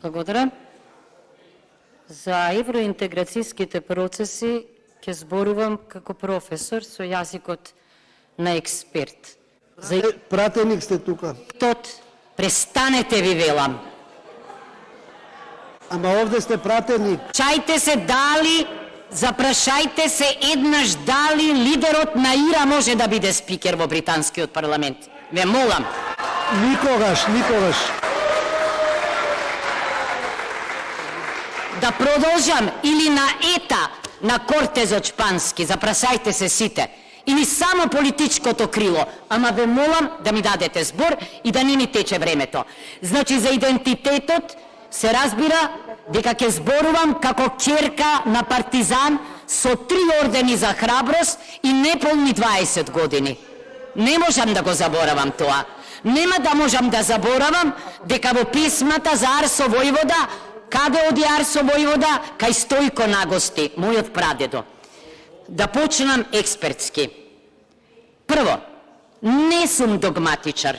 Благодарам. За евроинтеграцијските процеси ќе зборувам како професор со јазикот на експерт. Пратеник сте тука. Престанете, ви велам. Ама овде сте пратеник. Чајте се дали, запрашајте се еднаш дали лидерот на ИРА може да биде спикер во британскиот парламент. Ве молам. Никогаш. Да продолжам или на ета, на кортезот шпански, запрашајте се сите. Или само политичкото крило, ама ве молам да ми дадете збор и да не ми тече времето. Значи за идентитетот се разбира дека ќе зборувам како ќерка на партизан со 3 ордени за храброст и неполни 20 години. Не можам да го заборавам тоа. Нема да можам да заборавам дека во писмата за Арсо Војвода, каде оди Арсо Војвода, кај Стојко Нагости, мојот прадедо. Да почнам експертски. Прво, не сум догматичар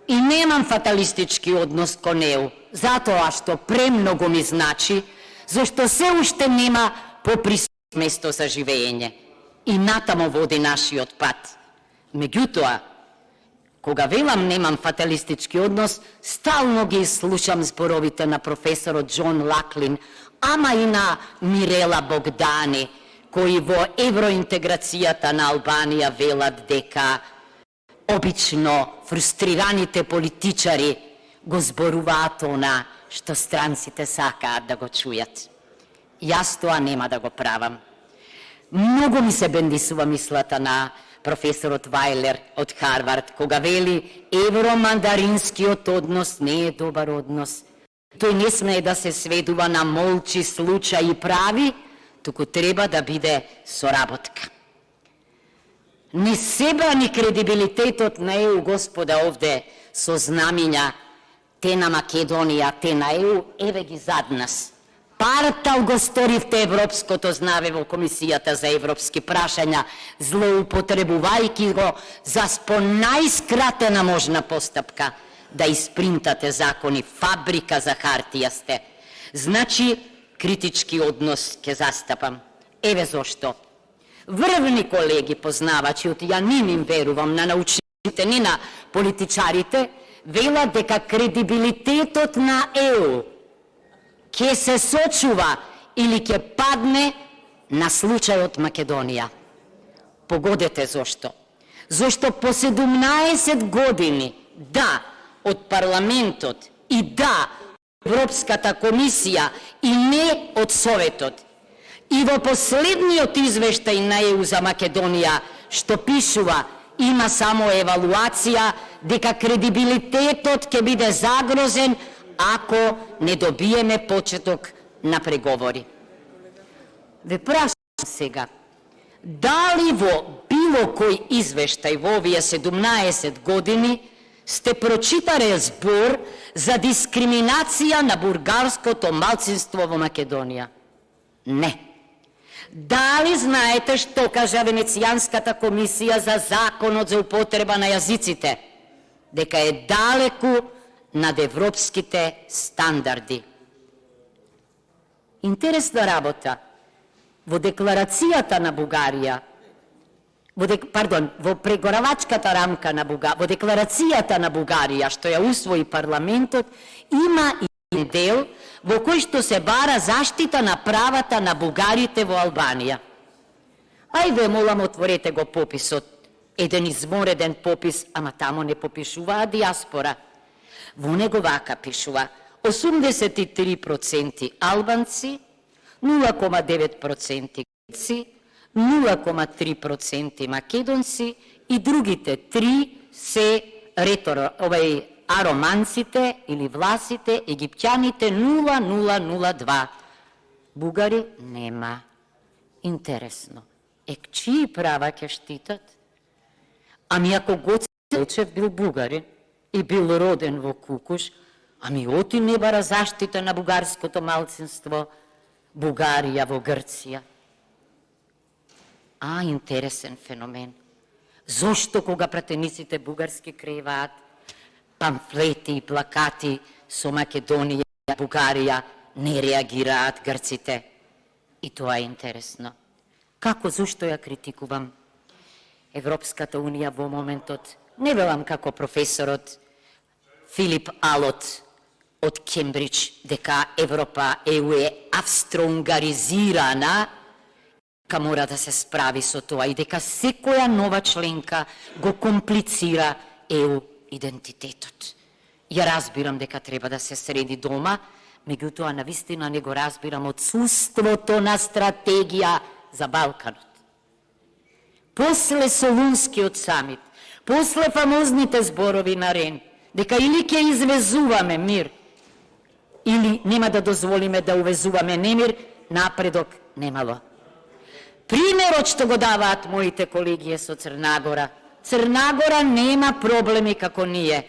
и немам фаталистички однос кон ЕУ, затоа што премногу ми значи, зашто се уште нема поприсутно место за живење и натамо води нашиот пат. Меѓутоа, кога велам немам фаталистички однос, стално ги слушам зборовите на професорот Џон Лаклин, ама и на Мирела Богдани, кои во евроинтеграцијата на Албанија велат дека обично фрустрираните политичари го зборуваат она што странците сакаат да го чујат. Јас тоа нема да го правам. Многу ми се бендисува мислата на професорот Вајлер од Харвард, кога вели евромандаринскиот однос не е добар однос. Тој не смее да се сведува на молчи случаи прави, туку треба да биде соработка. Не се брани кредибилитетот на ЕУ, господа, овде со знамиња, те на Македонија, те на ЕУ, еве ги зад нас. Партал го сторивте европското знаве во Комисијата за европски прашања, злоупотребувајќи го за по најскратена можна постапка да испринтате закони, фабрика за хартија сте. Значи, критички однос ќе застапам. Еве зошто. Врвни колеги познавачи, од ја ним им верувам на научниците, не на политичарите, велат дека кредибилитетот на ЕУ ќе се сочува или ќе падне на случајот Македонија. Погодете зошто. Зошто по 17 години, да, од парламентот и да, Европската комисија и не од Советот. И во последниот извештај на ЕУ за Македонија, што пишува, има само евалуација дека кредибилитетот ќе биде загрозен ако не добиеме почеток на преговори. Ве прашам сега, дали во било кој извештај во овие 17 години сте прочитале збор за дискриминација на бургарското малцинство во Македонија? Не. Дали знаете што кажа Венецијанската комисија за законот за употреба на јазиците? Дека е далеку над европските стандарди. Интересна работа. Во декларацијата на Бугарија, во преговарачката рамка на Бугарија, во декларацијата на Бугарија, што ја усвои парламентот, има и дел во кој што се бара заштита на правата на бугарите во Албанија. Ајде, молам, отворете го пописот. Еден измореден попис, ама тамо не попишуваа диаспора. Во него вака пишува: 83% албанци, 0,9% грци, 0,3% македонци и другите 3 се ароманците или власите, египтјаните 0,002. Бугари нема. Интересно. Чии права ќе штитат? Ами ако Гоце Делчев бил бугарин и бил роден во Кукуш, ами оти не бара заштита на бугарското малцинство Бугарија во Грција. Интересен феномен. Зошто кога пратениците бугарски крееваат памфлети и плакати со Македонија Бугарија не реагираат грците. И тоа е интересно. Како, зошто ја критикувам? Европската Унија во моментот, не велам како професорот Филип Алот од Кембридж, дека Европа е австро-унгаризирана, дека мора да се справи со тоа и дека секоја нова членка го комплицира ЕУ идентитетот. Ја разбирам дека треба да се среди дома, меѓутоа навистина не го разбирам отсуството на стратегија за Балканот. После Солунскиот самит, после фамозните зборови на Рен, дека или ќе извезуваме мир, или нема да дозволиме да увезуваме немир, напредок немало. Примерот што го даваат моите колеги со Црнагора. Црнагора нема проблеми како ние.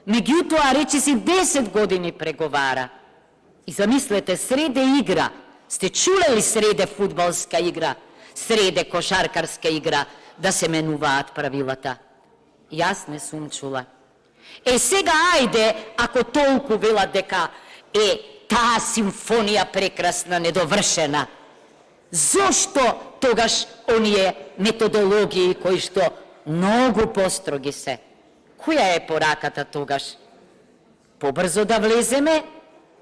Меѓутоа, речиси 10 години преговара. И замислете, среде игра, сте чулели среде фудбалска игра, среде кошаркарска игра, да се менуваат правилата? Јас не сум чула. Сега ајде, ако толку велат дека таа симфонија прекрасна, недовршена, зошто тогаш оние методологии кои што многу построги се? Која е пораката тогаш? Побрзо да влеземе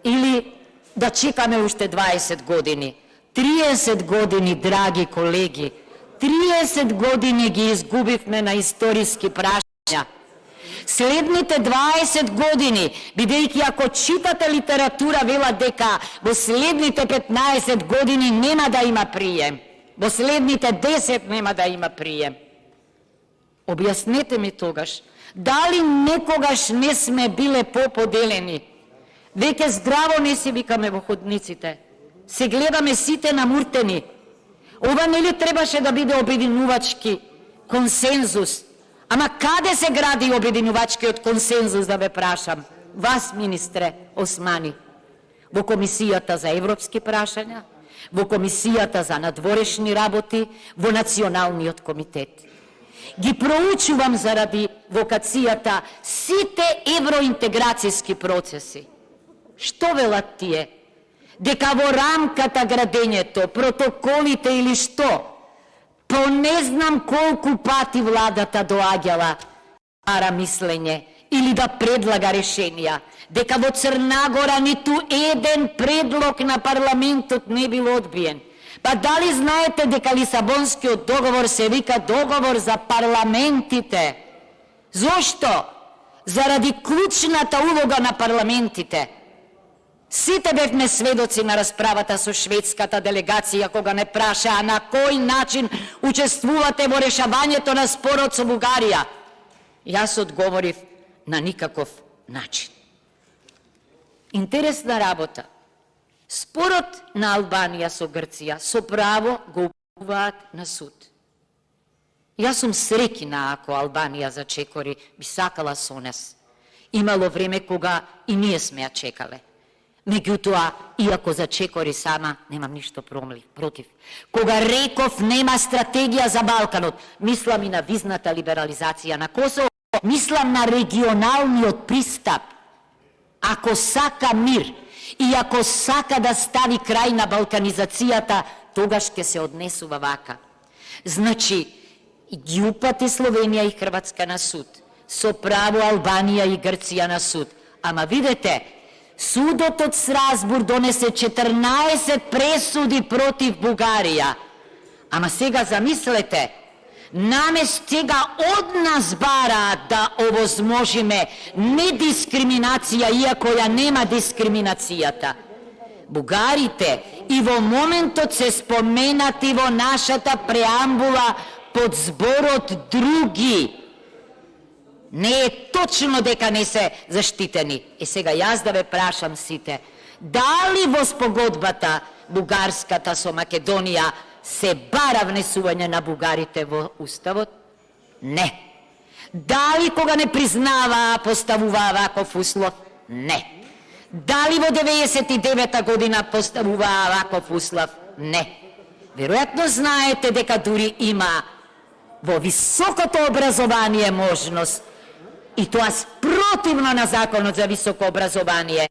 или да чекаме уште 20 години? 30 години, драги колеги, 30 години ги изгубивме на историски прашања. Следните 20 години, бидејќи ако читате литература, вела дека во следните 15 години нема да има прием, во следните 10 нема да има прием. Објаснете ми тогаш, дали некогаш не сме биле поподелени? Веќе здраво не си викаме во ходниците, се гледаме сите намуртени. Ова нели требаше да биде обединувачки консензус? Ама каде се гради обединувачкиот консензус, да ве прашам? Вас, министре Османи, во Комисијата за европски прашања, во Комисијата за надворешни работи, во Националниот комитет. Ги проучувам заради вокацијата сите евроинтеграцијски процеси. Што велат тие? Дека во рамката градењето, протоколите или што? По не знам колку пати владата доаѓала ара мислење или да предлага решенија, дека во Црнагора ниту еден предлог на парламентот не бил одбиен. Па дали знаете дека Лисабонскиот договор се вика договор за парламентите? Зошто? Заради клучната улога на парламентите. Сите бевме сведоци на расправата со шведската делегација, кога не прашаа на кој начин учествувате во решавањето на спорот со Бугарија. Јас одговорив на никаков начин. Интересна работа. Спорот на Албанија со Грција со право го упатуваат на суд. Јас сум среќна ако Албанија зачекори, би сакала со нас. Имало време кога и ние сме ја чекале. Меѓутоа, иако зачекори сама, немам ништо против. Кога реков нема стратегија за Балканот, мислам и на визната либерализација на Косово, мислам на регионалниот пристап. Ако сака мир и ако сака да стави крај на балканизацијата, тогаш ќе се однесува вака. Значи, ги упати Словенија и Хрватска на суд, со право Албанија и Грција на суд. Ама видете, судот од Сразбур донесе 14 пресуди против Бугарија. Ама сега замислете, наместега од нас бараат да овозможиме недискриминација, иако ја нема дискриминацијата. Бугарите и во моментот се споменати во нашата преамбула под зборот други. Не е точно дека не се заштитени. Сега јас да ве прашам сите, дали во спогодбата бугарската со Македонија се бара внесување на бугарите во уставот? Не. Дали кога не признаваа поставуваа ваков услов? Не. Дали во 99-та година поставуваа ваков услов? Не. Веројатно знаете дека дури има во високото образование можност, и тоа спротивно на законот за високо образование,